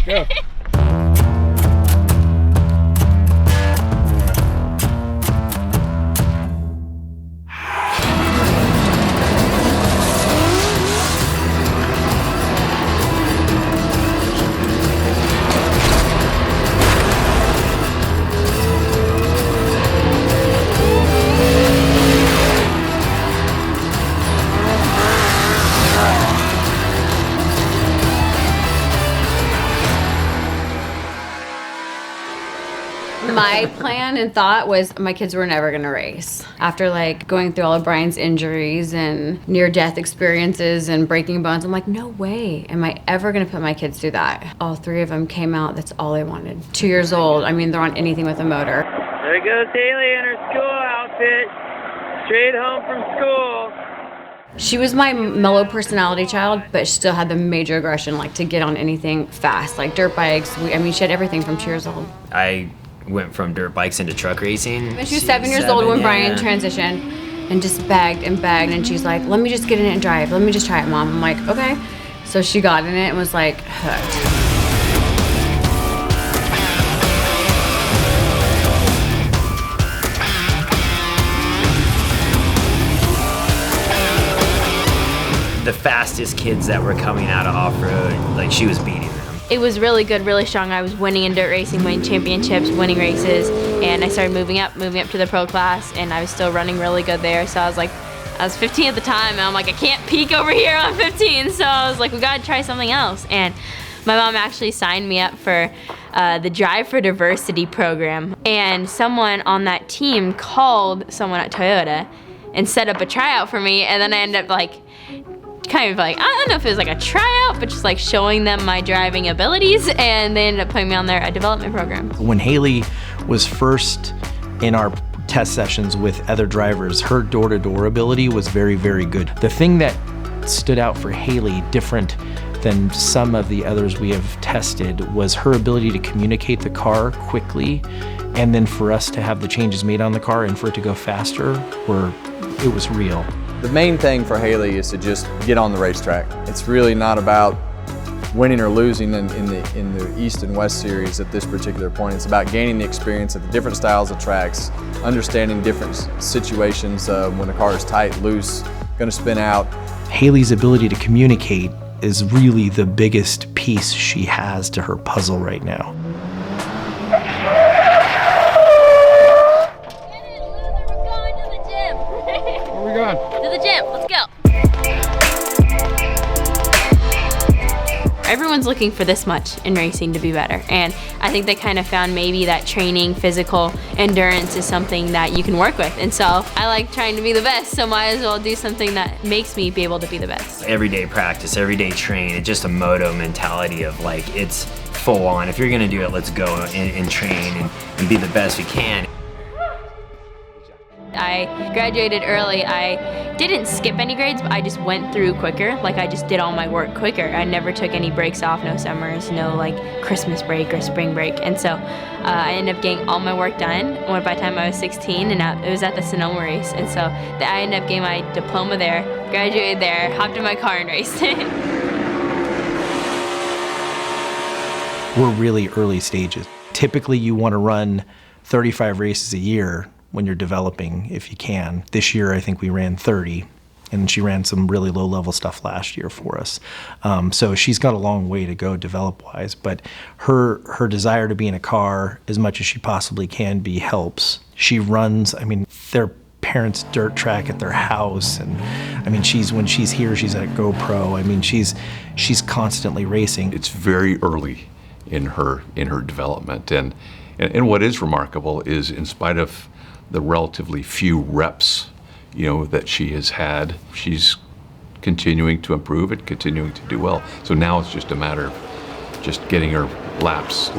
Go. My plan and thought was my kids were never going to race. After like going through all of Brian's injuries and near-death experiences and breaking bones, I'm like, no way am I ever going to put my kids through that. All three of them came out, that's all they wanted. 2 years old, I mean, they're on anything with a motor. There goes Hailie in her school outfit, straight home from school. She was my mellow personality child, but she still had the major aggression, like to get on anything fast, like dirt bikes. She had everything from 2 years old. I went from dirt bikes into truck racing. She was 7 years old when Brian transitioned and just begged, and she's like, let me just get in it and drive. Let me just try it, Mom. I'm like, okay. So she got in it and was like, hooked. The fastest kids that were coming out of off-road, like she was beating them. It was really good, really strong. I was winning in dirt racing, winning championships, winning races, and I started moving up to the pro class, and I was still running really good there. So I was 15 at the time, and I'm like, I can't peak over here on 15. So I was like, we gotta try something else. And my mom actually signed me up for the Drive for Diversity program, and someone on that team called someone at Toyota and set up a tryout for me, and then I ended up I don't know if it was like a tryout, but just like showing them my driving abilities, and they ended up putting me on their development program. When Hailie was first in our test sessions with other drivers, her door-to-door ability was very, very good. The thing that stood out for Hailie, different than some of the others we have tested, was her ability to communicate the car quickly, and then for us to have the changes made on the car and for it to go faster, it was real. The main thing for Hailie is to just get on the racetrack. It's really not about winning or losing in the East and West Series at this particular point. It's about gaining the experience of the different styles of tracks, understanding different situations when the car is tight, loose, going to spin out. Hailie's ability to communicate is really the biggest piece she has to her puzzle right now. To the gym, let's go. Everyone's looking for this much in racing to be better, and I think they kind of found maybe that training, physical endurance is something that you can work with, and so I like trying to be the best, so might as well do something that makes me be able to be the best. Everyday practice, everyday train, it's just a moto mentality of like, it's full on. If you're gonna do it, let's go and train and be the best we can. I graduated early. I didn't skip any grades, but I just went through quicker. Like I just did all my work quicker. I never took any breaks off, no summers, no like Christmas break or spring break. And so I ended up getting all my work done by the time I was 16, and it was at the Sonoma race. And so I ended up getting my diploma there, graduated there, hopped in my car and raced. We're really early stages. Typically you want to run 35 races a year when you're developing, if you can. This year, I think we ran 30, and she ran some really low-level stuff last year for us. So she's got a long way to go develop-wise, but her desire to be in a car as much as she possibly can be helps. She runs, their parents' dirt track at their house, and when she's here, she's at GoPro. She's constantly racing. It's very early in her development, and what is remarkable is, in spite of the relatively few reps, that she has had, she's continuing to improve and continuing to do well. So now it's just a matter of just getting her laps.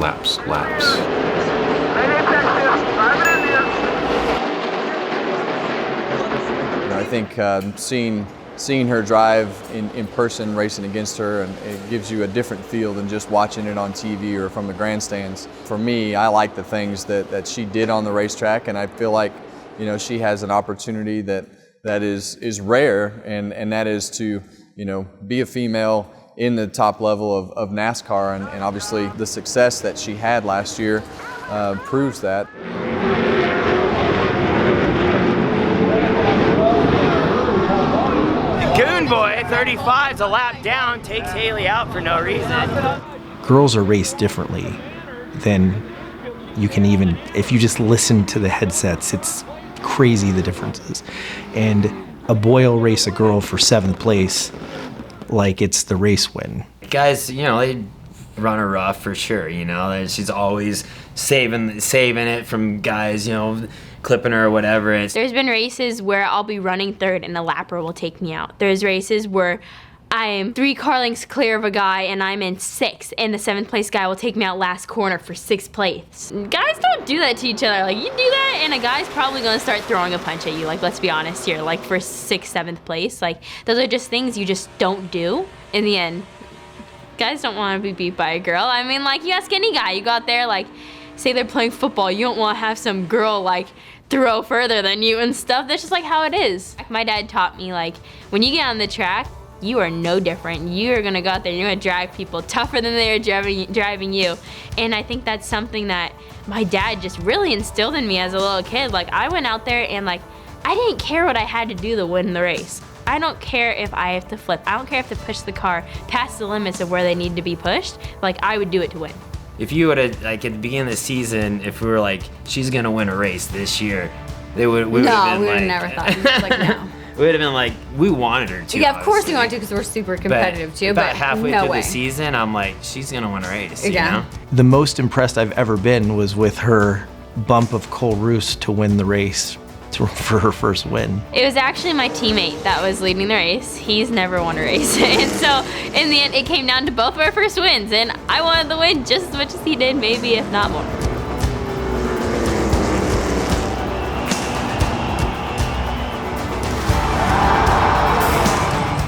I think seeing her drive in person, racing against her, and it gives you a different feel than just watching it on TV or from the grandstands. For me, I like the things that she did on the racetrack, and I feel like she has an opportunity that is rare, and that is to be a female in the top level of NASCAR, and obviously the success that she had last year proves that. Goon Boy, 35's a lap down, takes Hailie out for no reason. Girls are raced differently than you can even, if you just listen to the headsets, it's crazy the differences. And a boy will race a girl for 7th place like it's the race win. Guys, you know, they run her rough for sure, you know. She's always saving it from guys, you know, clipping her or whatever. There's been races where I'll be running 3rd and a lapper will take me out. There's races where I'm 3 car lengths clear of a guy and I'm in 6th and the 7th place guy will take me out last corner for 6th place. Guys don't do that to each other. Like, you do that and a guy's probably gonna start throwing a punch at you. Like, let's be honest here, like for 6th, 7th place. Like, those are just things you just don't do. In the end, guys don't wanna be beat by a girl. I mean, like, you ask any guy, you go out there, like, say they're playing football, you don't wanna have some girl, like, throw further than you and stuff. That's just like how it is. My dad taught me, like, when you get on the track, you are no different. You're gonna go out there and you're gonna drive people tougher than they are driving you. And I think that's something that my dad just really instilled in me as a little kid. Like, I went out there and, like, I didn't care what I had to do to win the race. I don't care if I have to flip. I don't care if to push the car past the limits of where they need to be pushed. Like, I would do it to win. If you would have, like, at the beginning of the season, if we were like, she's gonna win a race this year, we would have been No, we would like, have never thought. Like, no. We would have been like, we wanted her to. Yeah, of course obviously. we want to because we're super competitive too. About But halfway no through way. the season, I'm like, she's gonna win a race. Yeah. You know? The most impressed I've ever been was with her bump of Cole Roos to win the race for her first win. It was actually my teammate that was leading the race. He's never won a race. And so in the end, it came down to both of our first wins. And I wanted the win just as much as he did, maybe if not more.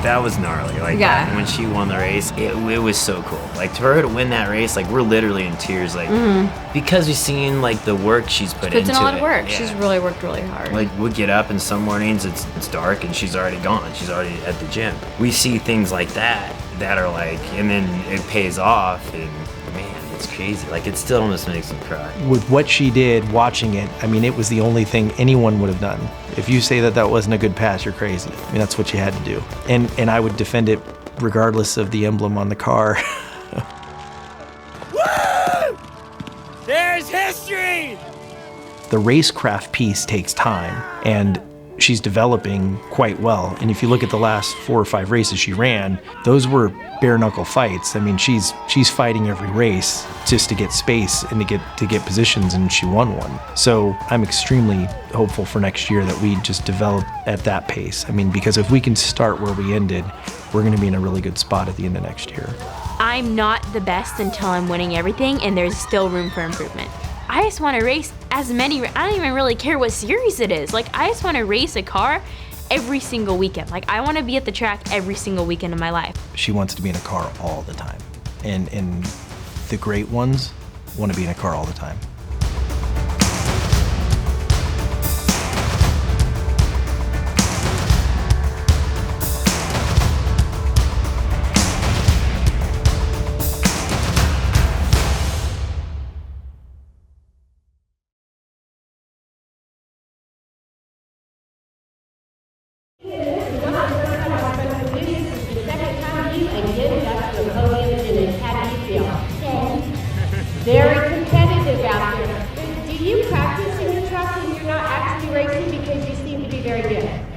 That was gnarly. Like, Yeah. when she won the race, it was so cool. Like, for her to win that race, like, we're literally in tears. Like, because we've seen, like, the work she's put Puts into in a lot it. of work. Yeah. She's really worked really hard. Like, we'll get up and some mornings it's dark and she's already gone. She's already at the gym. We see things like that are like, and then it pays off, and man, it's crazy. Like, it still almost makes me cry. With what she did, watching it, I mean, it was the only thing anyone would have done. If you say that that wasn't a good pass, you're crazy. I mean, that's what you had to do. And I would defend it regardless of the emblem on the car. Woo! There's history! The racecraft piece takes time, and she's developing quite well. And if you look at the last 4 or 5 races she ran, those were bare knuckle fights. I mean, she's fighting every race just to get space and to get positions, and she won one. So I'm extremely hopeful for next year that we just develop at that pace. I mean, because if we can start where we ended, we're going to be in a really good spot at the end of next year. I'm not the best until I'm winning everything, and there's still room for improvement. I just want to race as many, I don't even really care what series it is. Like, I just want to race a car every single weekend. Like, I want to be at the track every single weekend of my life. She wants to be in a car all the time. And the great ones want to be in a car all the time. Very competitive out there. Do you practice in the truck when you're not actually racing because you seem to be very good?